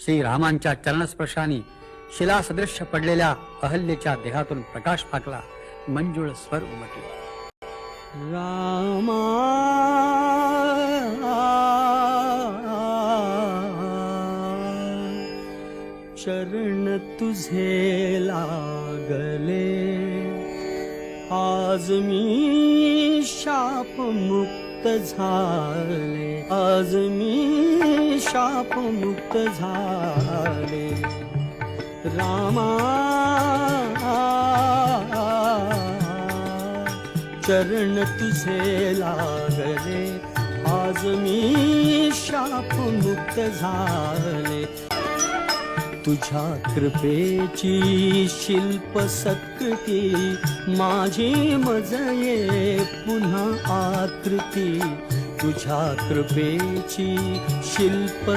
श्रीरामांच्या चरणस्पर्शाने शिलासदृश्य पडलेल्या अहल्येच्या देहातून प्रकाश फाकला, मंजुळ स्वर उमटले. रामा चरण तुझे लागले, आज मी शाप मुक्त झाले, आज मी शाप मुक्त झाले. रामा चरण तुझे लागले, आज मी शाप मुक्त झाले. तुझ्या कृपेची शिल्प सत्कृती, माझी मजये पुन्हा आकृती. तुझ्या कृपेची शिल्प